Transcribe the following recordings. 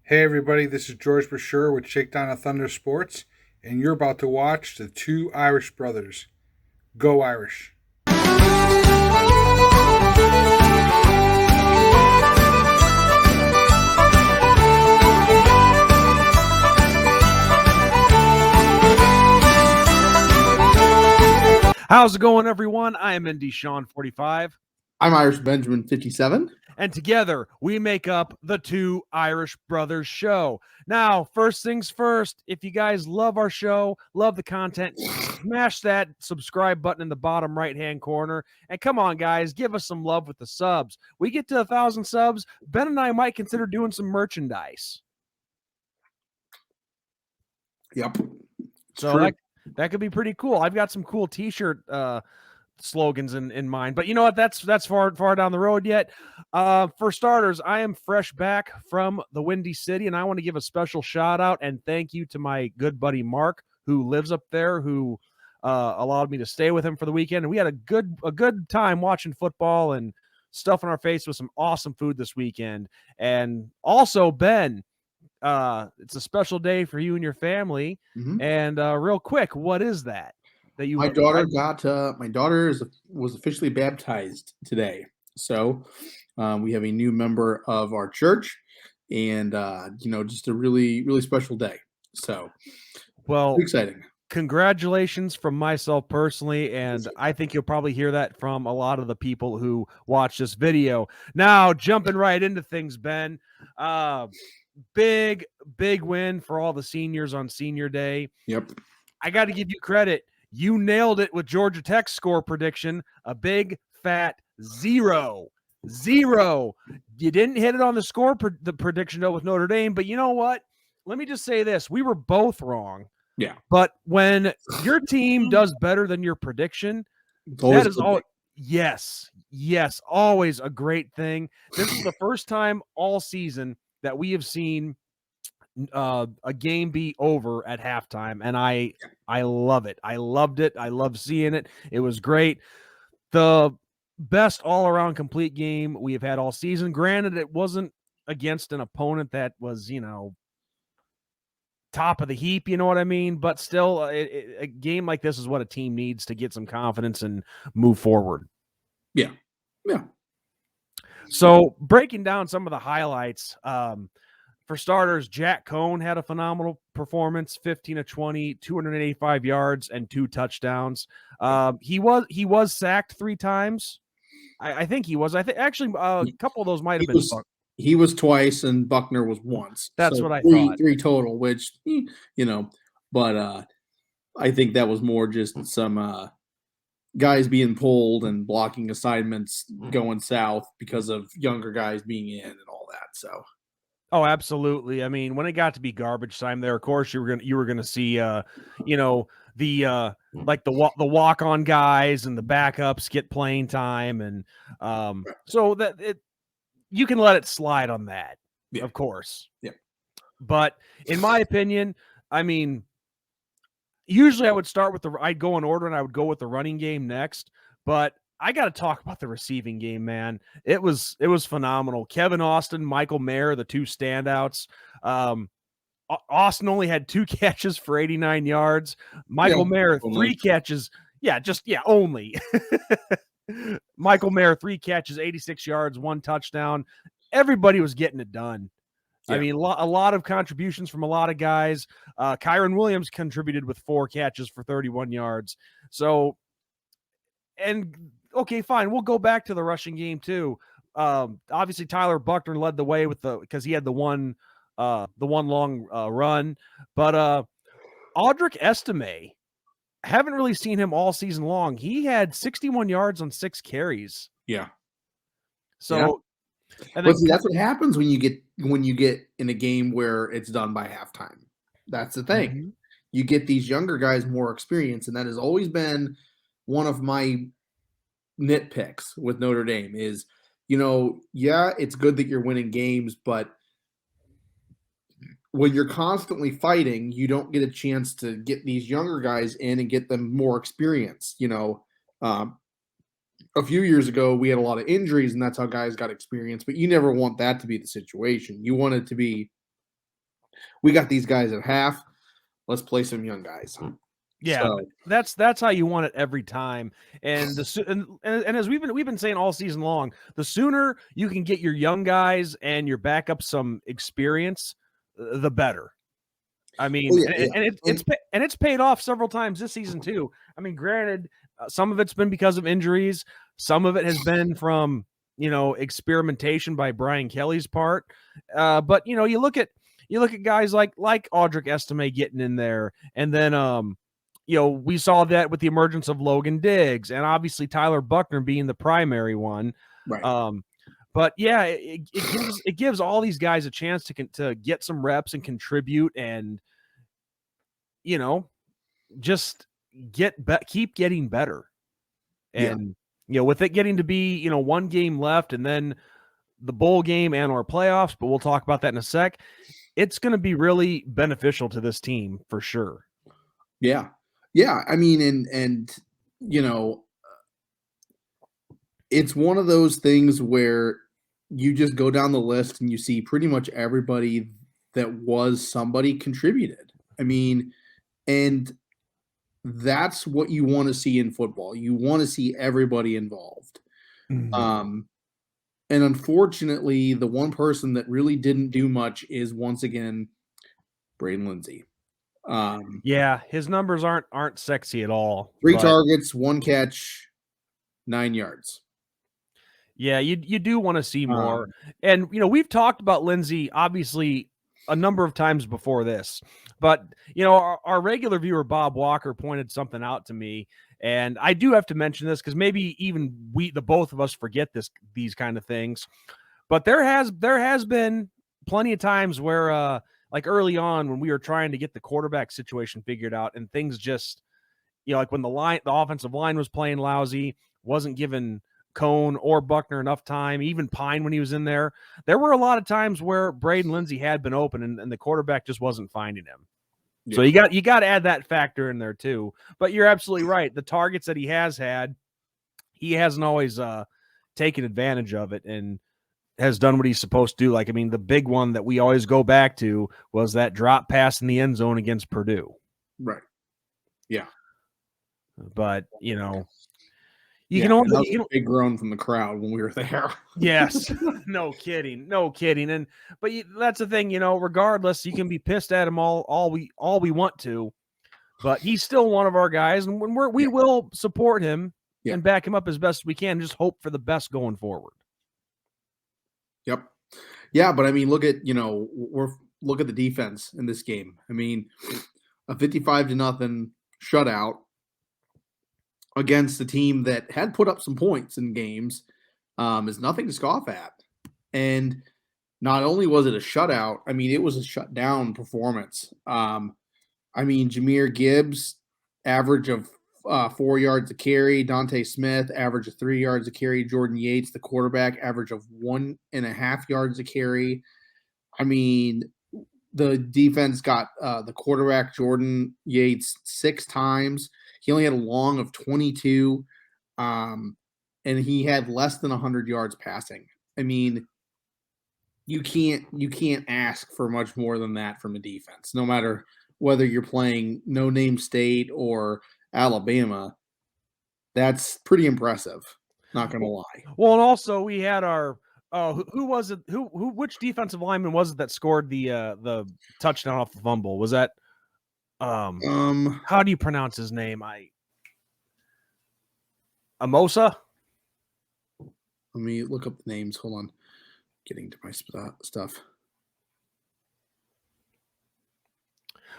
Hey everybody, this is George Brasher with Shakedown of Thunder Sports, and you're about to watch the two Irish brothers. Go Irish. How's it going, everyone? I am Indy Sean 45. I'm Irish Benjamin 57. And together we make up the Two Irish Brothers Show. Now, first things first, if you guys love our show, love the content, smash that subscribe button in the bottom right-hand corner. And come on, guys, give us some love with the subs. We get to 1,000 subs, Ben and I might consider doing some merchandise. Yep. So that could be pretty cool. I've got some cool t-shirt slogans in mind, but you know what, that's far down the road yet. For starters, I am fresh back from the Windy City, and I want to give a special shout out and thank you to my good buddy Mark, who lives up there, who allowed me to stay with him for the weekend, and we had a good time watching football and stuffing our face with some awesome food this weekend. And also, Ben, it's a special day for you and your family. Mm-hmm. And real quick, what is that you? My daughter was officially baptized today, so we have a new member of our church, and just a really special day. So, well, exciting. Congratulations from myself personally, and I think you'll probably hear that from a lot of the people who watch this video. Now, jumping right into things, Ben. Big win for all the seniors on Senior Day. Yep. I got to give you credit. You nailed it with Georgia Tech's score prediction, a big fat 0. You didn't hit it on the prediction though with Notre Dame, but you know what? Let me just say this. We were both wrong. Yeah. But when your team does better than your prediction, that is all. Yes, always a great thing. This is the first time all season that we have seen a game be over at halftime, and I love it. I loved it. I love seeing it. It was great. The best all-around complete game we have had all season. Granted, it wasn't against an opponent that was, top of the heap, you know what I mean? But still, a game like this is what a team needs to get some confidence and move forward. Yeah. So breaking down some of the highlights, for starters, Jack Cohn had a phenomenal performance, 15 of 20, 285 yards and 2 touchdowns. He was sacked 3 times. I think he was. I think actually a couple of those might have been. He was twice, and Buckner was once. That's what I thought. 3 total, which but I think that was more just some guys being pulled and blocking assignments going south because of younger guys being in and all that. So. Oh, absolutely. I mean, when it got to be garbage time there, of course you were gonna see the walk-on guys and the backups get playing time, and so that you can let it slide on that, of course. Yeah. But in my opinion, I mean, usually I would start with I'd go in order and I would go with the running game next, but I got to talk about the receiving game, man. It was phenomenal. Kevin Austin, Michael Mayer, the 2 standouts. Austin only had 2 catches for 89 yards. Michael Mayer, 3 catches. Only. Michael Mayer, 3 catches, 86 yards, 1 touchdown. Everybody was getting it done. Yeah. I mean, a lot of contributions from a lot of guys. Kyron Williams contributed with 4 catches for 31 yards. So, and okay, fine. We'll go back to the rushing game too. Obviously, Tyler Buckner led the way because he had the one long run. But Audric Estime, haven't really seen him all season long. He had 61 yards on 6 carries. Yeah. So, yeah. And then, see, that's what happens when you get in a game where it's done by halftime. That's the thing. Mm-hmm. You get these younger guys more experience, and that has always been one of my nitpicks with Notre Dame is, it's good that you're winning games, but when you're constantly fighting, you don't get a chance to get these younger guys in and get them more experience. A few years ago, we had a lot of injuries, and that's how guys got experience, but you never want that to be the situation. You want it to be we got these guys at half. Let's play some young guys. Yeah, So, that's how you want it every time. And and as we've been saying all season long, the sooner you can get your young guys and your backup some experience, the better. I mean, it's paid off several times this season too. I mean, granted, some of it's been because of injuries, some of it has been from experimentation by Brian Kelly's part. But you look at guys like Audric Estime getting in there, and then we saw that with the emergence of Logan Diggs, and obviously Tyler Buckner being the primary one. right. But yeah, it gives all these guys a chance to get some reps and contribute, and just keep getting better. And with it getting to be one game left, and then the bowl game and our playoffs, but we'll talk about that in a sec. It's going to be really beneficial to this team for sure. Yeah. I mean, and it's one of those things where you just go down the list and you see pretty much everybody that was somebody contributed. I mean, and that's what you want to see in football. You want to see everybody involved. Mm-hmm. And unfortunately, the one person that really didn't do much is once again Braden Lindsey. Yeah, his numbers aren't sexy at all. 3 targets, 1 catch, 9 yards. Yeah, you do want to see more. And we've talked about Lindsey obviously a number of times before this, but our regular viewer Bob Walker pointed something out to me, and I do have to mention this because maybe even the both of us forget these kind of things. But there has been plenty of times where like early on when we were trying to get the quarterback situation figured out, and things just like when the offensive line was playing lousy, wasn't given Cone or Buckner enough time, even Pine when he was in there. There were a lot of times where Braden Lindsey had been open and the quarterback just wasn't finding him. Yeah. So you got to add that factor in there too. But you're absolutely right. The targets that he has had, he hasn't always taken advantage of it and has done what he's supposed to do. Like, I mean, the big one that we always go back to was that drop pass in the end zone against Purdue. Right. Yeah. But, you can only a big groan from the crowd when we were there. Yes, no kidding. But that's the thing, regardless, you can be pissed at him all we want to, but he's still one of our guys, and we will support him and back him up as best we can. Just hope for the best going forward. Yep. Yeah, but I mean, look at look at the defense in this game. I mean, a 55-0 shutout against a team that had put up some points in games is nothing to scoff at. And not only was it a shutout, I mean, it was a shutdown performance. I mean, Jahmyr Gibbs, average of 4 yards a carry. Dante Smith, average of 3 yards a carry. Jordan Yates, the quarterback, average of 1.5 yards a carry. I mean, the defense got the quarterback, Jordan Yates, 6 times. He only had a long of 22, and he had less than 100 yards passing. I mean, you can't ask for much more than that from a defense, no matter whether you're playing No Name State or Alabama. That's pretty impressive. Not gonna lie. Well, and also we had our who was it? Which defensive lineman was it that scored the touchdown off the fumble? Was that how do you pronounce his name? Amosa? Let me look up the names. Hold on. Getting to my stuff.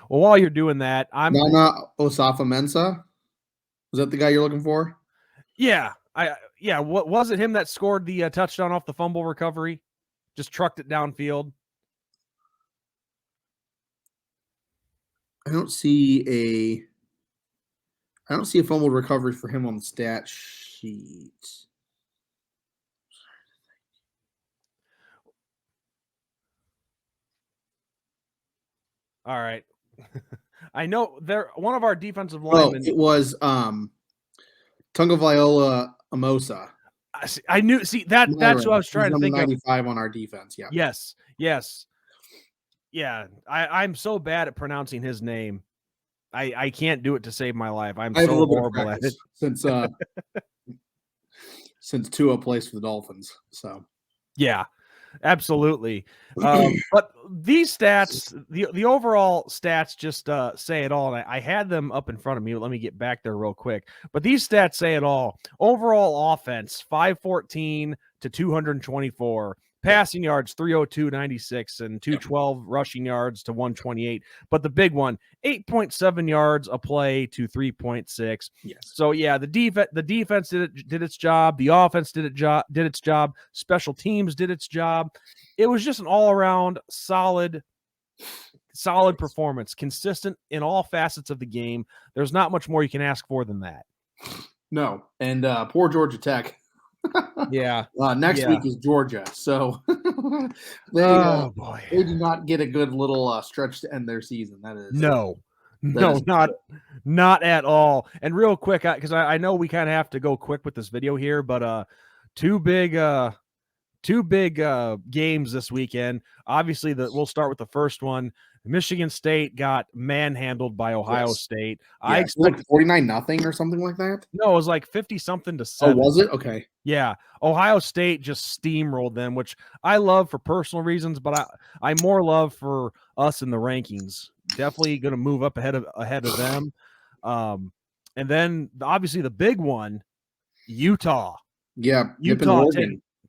Well, while you're doing that, Nana Osafa-Mensah. Was that the guy you're looking for? Yeah. What was it him that scored the touchdown off the fumble recovery? Just trucked it downfield. I don't see a fumble recovery for him on the stat sheet. All right. I know one of our defensive linemen. It was Tungavailoa Amosa. I knew. See that's what I was trying to think 95 on our defense. Yeah. Yes. Yeah, I'm so bad at pronouncing his name. I can't do it to save my life. I'm I have a so little bit of horrible at it. practice since Tua plays for the Dolphins. So Yeah, absolutely. But these stats, the overall stats just say it all. And I had them up in front of me. Let me get back there real quick. But these stats say it all. Overall offense, 514 to 224. Passing yards, 302.96, and 212 rushing yards to 128. But the big one, 8.7 yards a play to 3.6. yes. So yeah, the defense did its job. The offense did its job. Special teams did its job. It was just an all around solid performance, consistent in all facets of the game. There's not much more you can ask for than that. No, and poor Georgia Tech. Yeah. Next week is Georgia, so Oh boy, they do not get a good little stretch to end their season. That is no, is not at all. And real quick, because I know we kind of have to go quick with this video here, but two big games this weekend. Obviously, we'll start with the first one. Michigan State got manhandled by Ohio State. Yeah, I expect 49-0 or something like that. No, it was like 50-something to 7. Oh, was it? Okay. Yeah, Ohio State just steamrolled them, which I love for personal reasons, but I more love for us in the rankings. Definitely going to move up ahead of them. And then obviously the big one, Utah. Yeah, Utah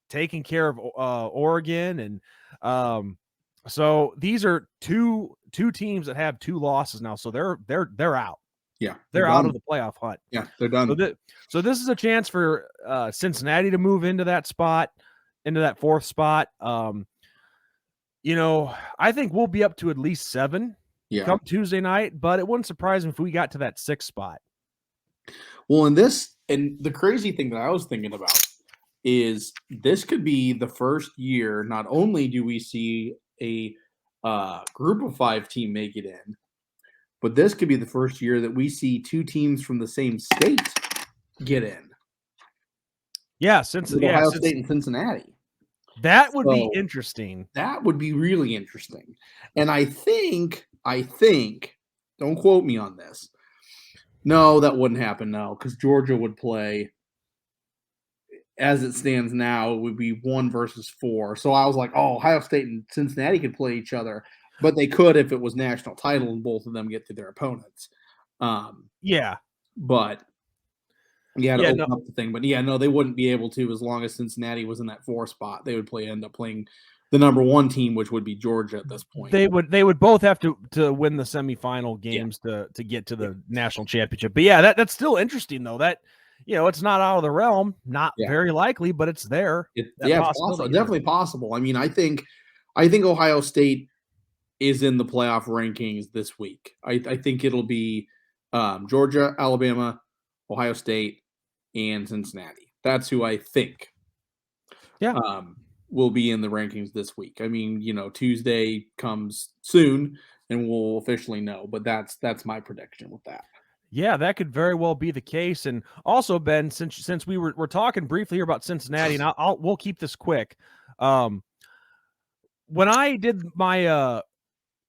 taking care of Oregon, and so these are two teams that have 2 losses now, so they're out. Yeah, they're out of the playoff hunt. Yeah, they're done. So this is a chance for Cincinnati to move into that spot, into that 4th spot. I think we'll be up to at least 7 come Tuesday night, but it wouldn't surprise me if we got to that 6th spot. Well, and the crazy thing that I was thinking about is this could be the first year. Not only do we see a group of 5 team make it in, but this could be the first year that we see 2 teams from the same state get in. Yeah, Ohio State and Cincinnati. That would be interesting. That would be really interesting. And I think, don't quote me on this. No, that wouldn't happen now, because Georgia would play, as it stands now, it would be 1 versus 4. So I was like, Ohio State and Cincinnati could play each other, but they could if it was national title and both of them get to their opponents. Yeah. But open up the thing. But they wouldn't be able to as long as Cincinnati was in that 4 spot. They would end up playing the number 1 team, which would be Georgia at this point. They would both have to win the semifinal games to get to the national championship. But yeah, that's still interesting though. That it's not out of the realm, not very likely, but it's there. It's possible. Definitely possible. I mean, I think Ohio State is in the playoff rankings this week. I think it'll be Georgia, Alabama, Ohio State, and Cincinnati. That's who I think. Yeah. Will be in the rankings this week. I mean, Tuesday comes soon and we'll officially know, but that's my prediction with that. Yeah, that could very well be the case. And also, Ben, since we're talking briefly here about Cincinnati, and we'll keep this quick. When I did my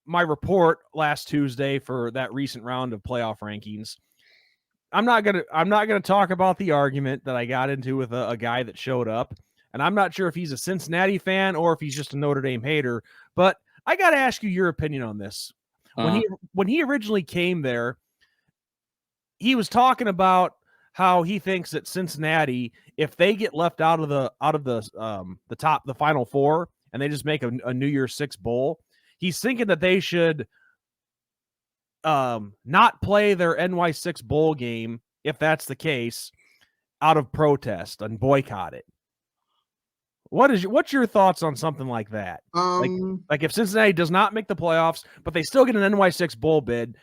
my report last Tuesday for that recent round of playoff rankings, I'm not gonna talk about the argument that I got into with a guy that showed up. And I'm not sure if he's a Cincinnati fan or if he's just a Notre Dame hater, but I got to ask you your opinion on this. When he originally came there, he was talking about how he thinks that Cincinnati, if they get left out of the Final 4 and they just make a New Year's 6 bowl, he's thinking that they should not play their NY6 bowl game if that's the case, out of protest and boycott it. What's your thoughts on something like that? Like if Cincinnati does not make the playoffs, but they still get an NY6 bowl bid,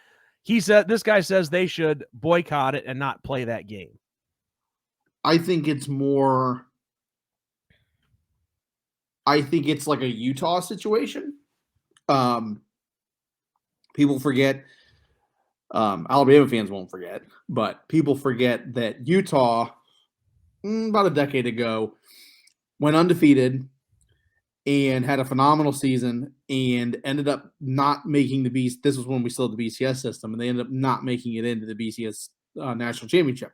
this guy says they should boycott it and not play that game. I think it's like a Utah situation. People forget, Alabama fans won't forget, but people forget that Utah, about a decade ago, went undefeated and had a phenomenal season and ended up not making the BC. This was when we still had the BCS system, and they ended up not making it into the BCS national championship,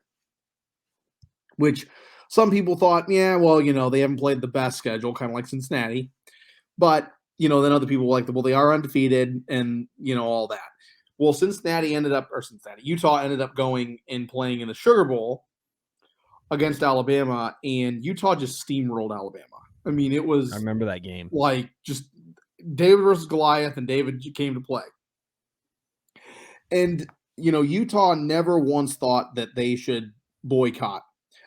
which some people thought, yeah, well, they haven't played the best schedule, kind of like Cincinnati. But, then other people were like, well, they are undefeated and, all that. Well, Utah ended up going and playing in the Sugar Bowl against Alabama, and Utah just steamrolled Alabama. I mean, it was. I remember that game. Like just David versus Goliath, and David came to play. And, Utah never once thought that they should boycott.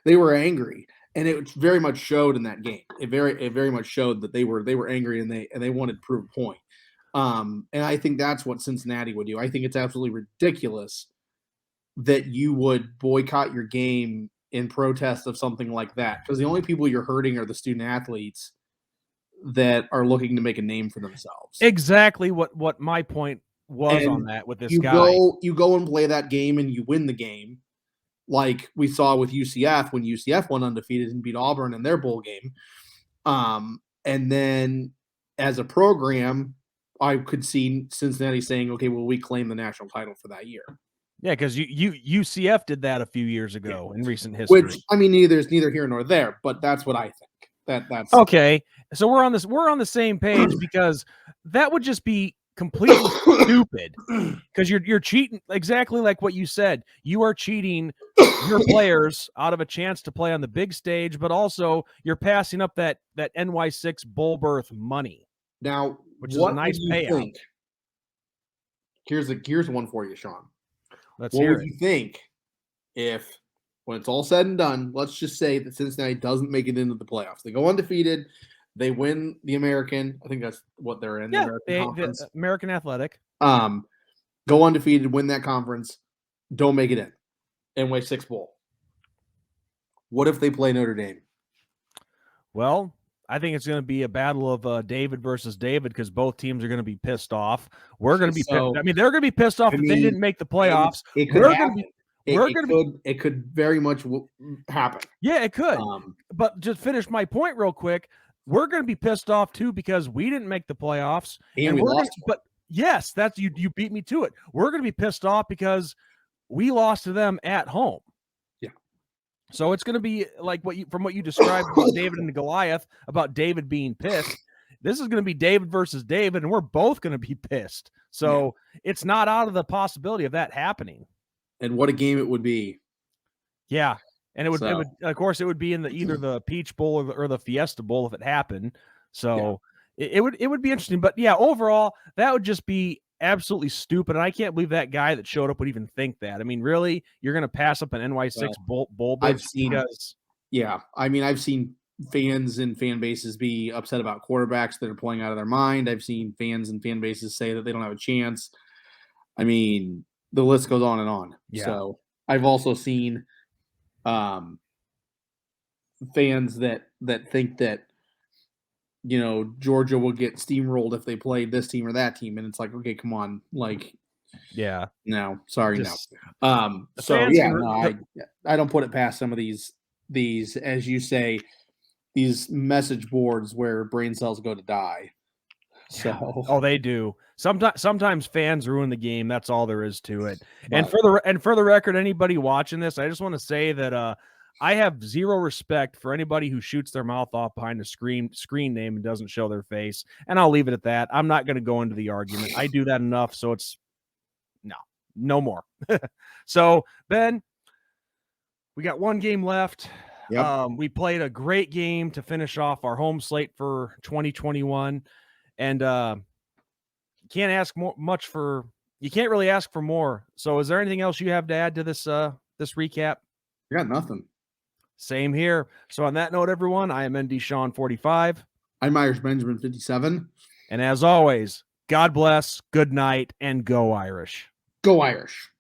They were angry, and it very much showed in that game. It very much showed that they were angry and they wanted to prove a point. And I think that's what Cincinnati would do. I think it's absolutely ridiculous that you would boycott your game in protest of something like that, because the only people you're hurting are the student athletes that are looking to make a name for themselves. Exactly what my point was on that with this guy. You go and play that game and you win the game, like we saw with UCF when UCF went undefeated and beat Auburn in their bowl game. And then as a program, I could see Cincinnati saying, okay, well, we claim the national title for that year. Yeah, because UCF did that a few years ago in recent history. Which, I mean, there's neither here nor there, but that's what I think. That's okay. So we're on the same page, because that would just be completely stupid, because you're cheating, exactly like what you said. You are cheating your players out of a chance to play on the big stage, but also you're passing up that NY6 bowl berth money. Now, which is a nice payout. Here's one for you, Sean. What would you think if, when it's all said and done, let's just say that Cincinnati doesn't make it into the playoffs? They go undefeated. They win the American. I think that's what they're in. Yeah, the American Conference. The American Athletic. Go undefeated, win that conference, don't make it in. NY6 Bowl. What if they play Notre Dame? Well, I think it's going to be a battle of David versus David, because both teams are going to be pissed off. We're going to be pissed. I mean, they're going to be pissed off that they didn't make the playoffs. It could very much happen. Yeah, it could. But just finish my point real quick. We're going to be pissed off too, because we didn't make the playoffs, and we lost. But yes, that's you beat me to it. We're going to be pissed off because we lost to them at home. So it's going to be like from what you described about David and the Goliath, about David being pissed. This is going to be David versus David, and we're both going to be pissed. So it's not out of the possibility of that happening. And what a game it would be. Yeah. And it would of course, it would be in either the Peach Bowl or the Fiesta Bowl if it happened. So it would be interesting. But yeah, overall, that would just be absolutely stupid. And I can't believe that guy that showed up would even think that. I mean, really, you're going to pass up an NY6 bowl? I've seen fans and fan bases be upset about quarterbacks that are playing out of their mind. I've seen fans and fan bases say that they don't have a chance. I mean, the list goes on and on. Yeah. So I've also seen fans that think that, Georgia will get steamrolled if they played this team or that team. And it's like, okay, come on. Like, no, sorry. No. I don't put it past some of these, as you say, these message boards where brain cells go to die. So, they do. Sometimes fans ruin the game. That's all there is to it. And for the record, anybody watching this, I just want to say that, I have zero respect for anybody who shoots their mouth off behind a screen name and doesn't show their face. And I'll leave it at that. I'm not going to go into the argument. I do that enough. So it's no more. So Ben, we got one game left. Yep. We played a great game to finish off our home slate for 2021. And you can't really ask for more. So is there anything else you have to add to this recap? I got nothing. Same here. So on that note, everyone, I am ND Sean 45. I'm Irish Benjamin 57. And as always, God bless, good night, and go Irish. Go Irish.